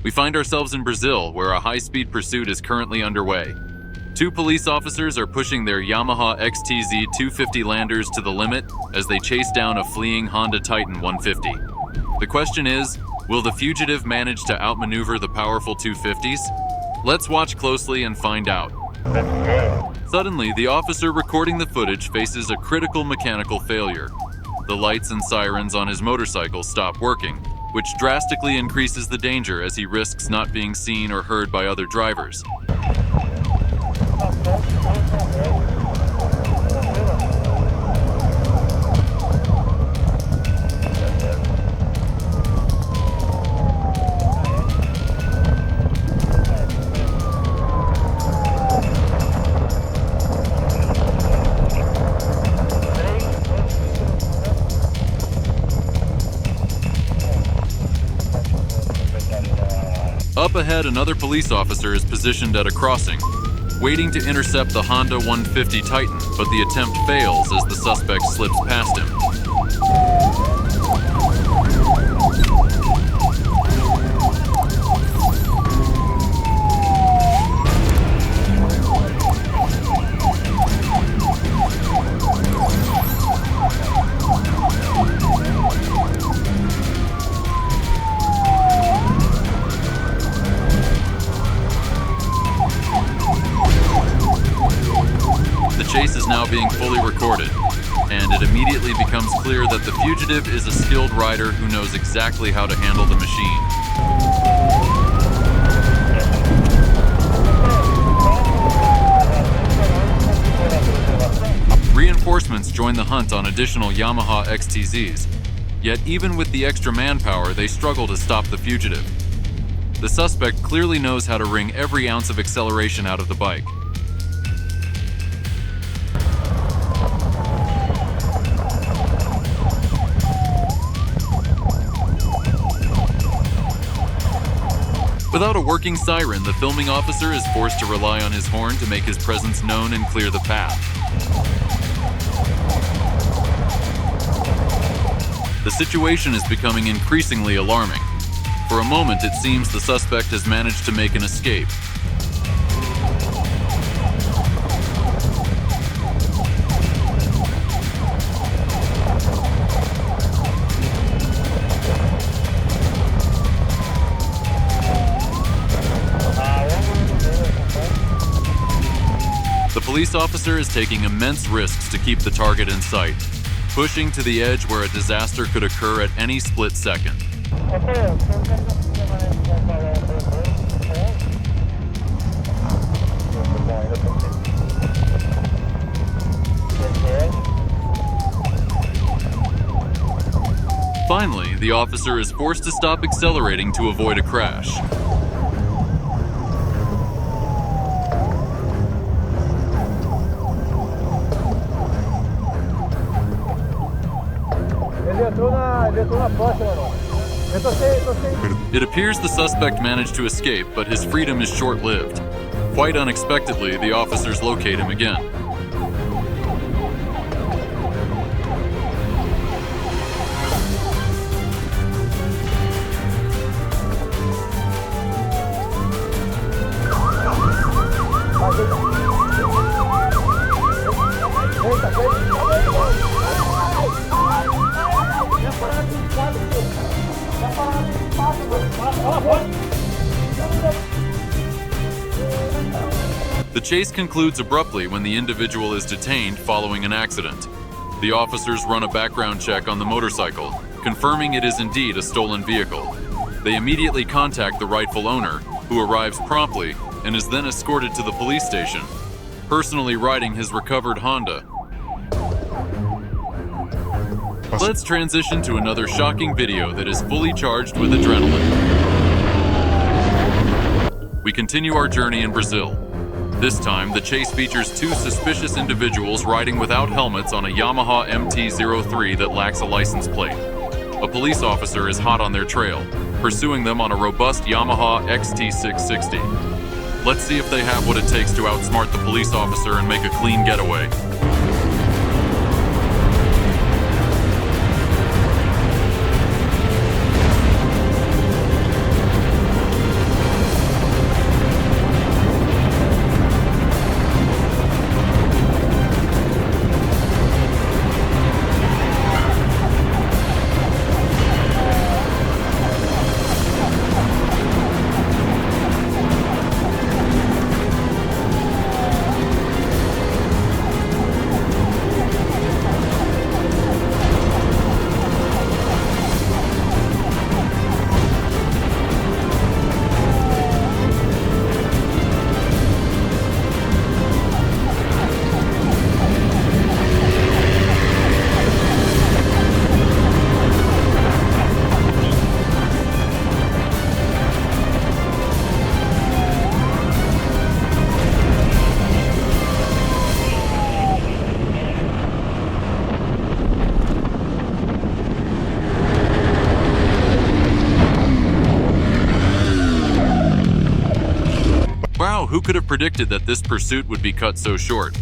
We find ourselves in Brazil, where a high-speed pursuit is currently underway. Two police officers are pushing their Yamaha XTZ 250 landers to the limit as they chase down a fleeing Honda Titan 150. The question is, will the fugitive manage to outmaneuver the powerful 250s? Let's watch closely and find out. Suddenly, the officer recording the footage faces a critical mechanical failure. The lights and sirens on his motorcycle stop working, which drastically increases the danger as he risks not being seen or heard by other drivers. Up ahead, another police officer is positioned at a crossing, waiting to intercept the Honda 150 Titan, but the attempt fails as the suspect slips past him. The chase is now being fully recorded, and it immediately becomes clear that the fugitive is a skilled rider who knows exactly how to handle the machine. Reinforcements join the hunt on additional Yamaha XTZs, yet even with the extra manpower, they struggle to stop the fugitive. The suspect clearly knows how to wring every ounce of acceleration out of the bike. Without a working siren, the filming officer is forced to rely on his horn to make his presence known and clear the path. The situation is becoming increasingly alarming. For a moment, it seems the suspect has managed to make an escape. The police officer is taking immense risks to keep the target in sight, pushing to the edge where a disaster could occur at any split second. Finally, the officer is forced to stop accelerating to avoid a crash. It appears the suspect managed to escape, but his freedom is short-lived. Quite unexpectedly, the officers locate him again. The chase concludes abruptly when the individual is detained following an accident. The officers run a background check on the motorcycle, confirming it is indeed a stolen vehicle. They immediately contact the rightful owner, who arrives promptly and is then escorted to the police station, personally riding his recovered Honda. Let's transition to another shocking video that is fully charged with adrenaline. We continue our journey in Brazil. This time, the chase features two suspicious individuals riding without helmets on a Yamaha MT-03 that lacks a license plate. A police officer is hot on their trail, pursuing them on a robust Yamaha XT660. Let's see if they have what it takes to outsmart the police officer and make a clean getaway. Now, who could have predicted that this pursuit would be cut so short?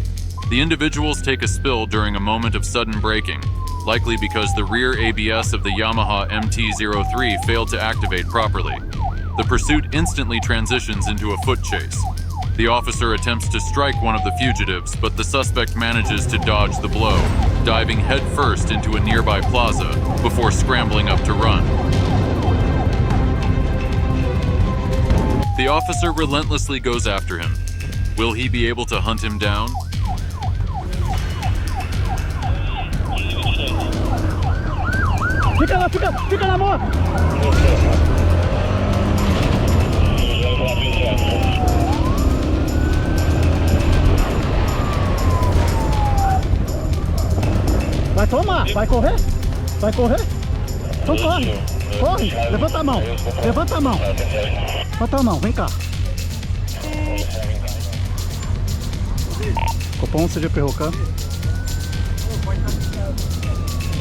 The individuals take a spill during a moment of sudden braking, likely because the rear ABS of the Yamaha MT-03 failed to activate properly. The pursuit instantly transitions into a foot chase. The officer attempts to strike one of the fugitives, but the suspect manages to dodge the blow, diving headfirst into a nearby plaza before scrambling up to run. The officer relentlessly goes after him. Will he be able to hunt him down? Fica na moto! Vai tomar, vai correr? Vai correr? Então corre, corre, levanta a mão, levanta a mão. Levanta a mão, vem cá. Copom, CGP ROCAM.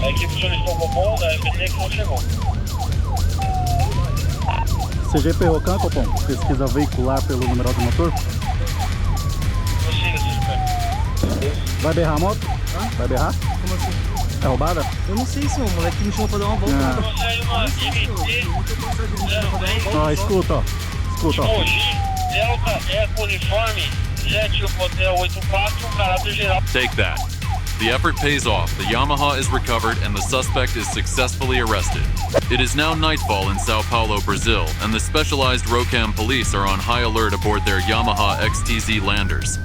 A equipe solicitou o Copom da FT que não chegou. CGP ROCAM, Copom, pesquisa veicular pelo numeral do motor. Prossiga, CGP. Vai berrar a moto? Vai berrar? Como assim? É roubada? Eu não sei, senhor. O moleque me chamou pra dar uma volta. Consegue uma MT. Ó, escuta, ó. Escuta, ó. Mogi, Delta, Eco Uniforme, Jet Hotel 84, caráter geral. Take that. The effort pays off, the Yamaha is recovered, and the suspect is successfully arrested. It is now nightfall in Sao Paulo, Brazil, and the specialized ROCAM police are on high alert aboard their Yamaha XTZ landers.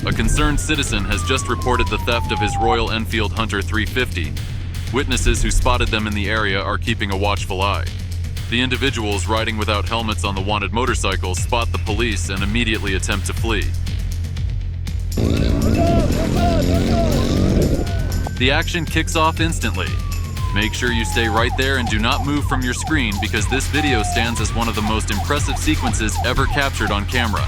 A concerned citizen has just reported the theft of his Royal Enfield Hunter 350. Witnesses who spotted them in the area are keeping a watchful eye. The individuals riding without helmets on the wanted motorcycles spot the police and immediately attempt to flee. The action kicks off instantly. Make sure you stay right there and do not move from your screen because this video stands as one of the most impressive sequences ever captured on camera.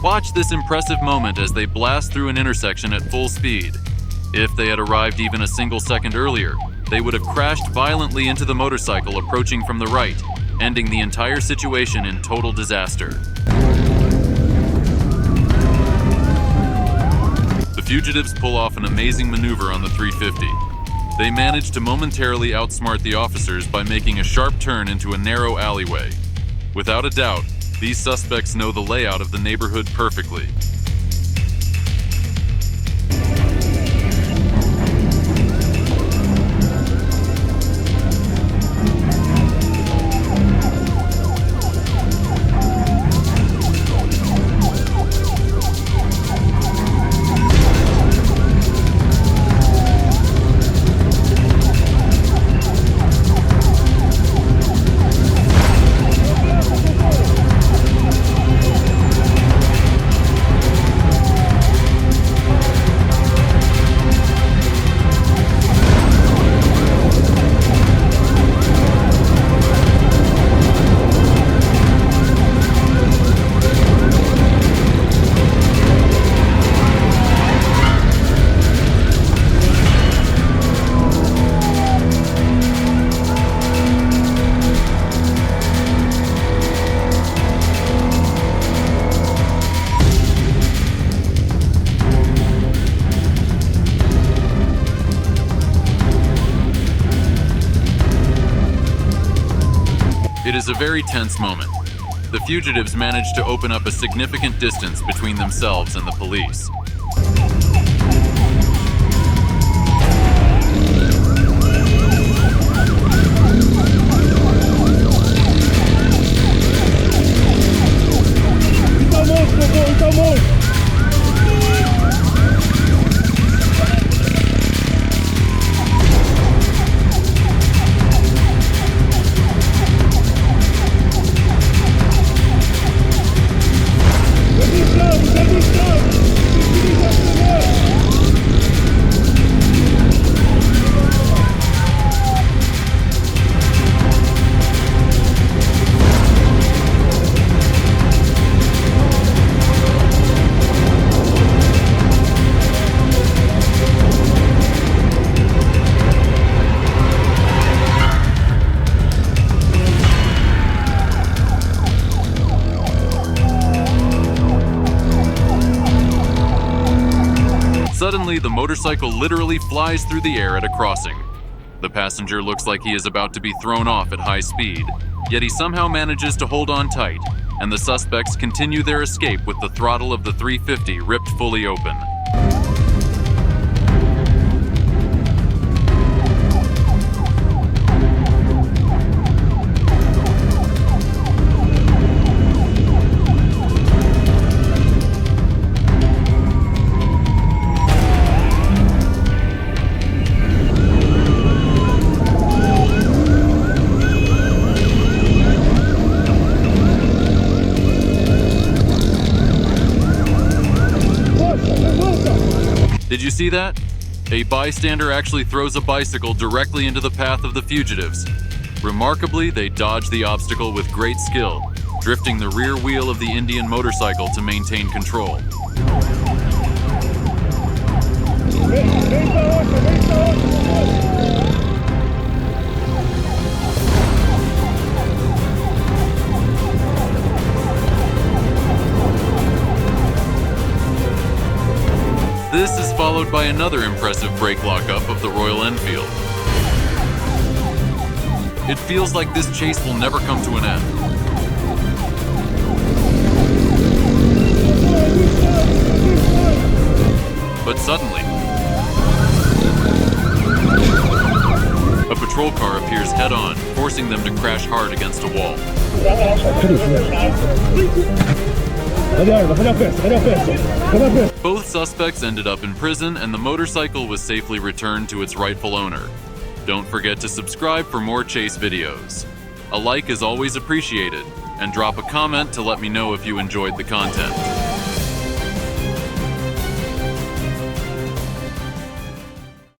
Watch this impressive moment as they blast through an intersection at full speed. If they had arrived even a single second earlier, they would have crashed violently into the motorcycle approaching from the right, ending the entire situation in total disaster. The fugitives pull off an amazing maneuver on the 350. They manage to momentarily outsmart the officers by making a sharp turn into a narrow alleyway. Without a doubt, these suspects know the layout of the neighborhood perfectly. was a very tense moment. The fugitives managed to open up a significant distance between themselves and the police. Suddenly, the motorcycle literally flies through the air at a crossing. The passenger looks like he is about to be thrown off at high speed, yet he somehow manages to hold on tight, and the suspects continue their escape with the throttle of the 350 ripped fully open. Did you see that? A bystander actually throws a bicycle directly into the path of the fugitives. Remarkably, they dodge the obstacle with great skill, drifting the rear wheel of the Indian motorcycle to maintain control. This is followed by another impressive brake lockup of the Royal Enfield. It feels like this chase will never come to an end. But suddenly, a patrol car appears head-on, forcing them to crash hard against a wall. Both suspects ended up in prison, and the motorcycle was safely returned to its rightful owner. Don't forget to subscribe for more chase videos. A like is always appreciated, and drop a comment to let me know if you enjoyed the content.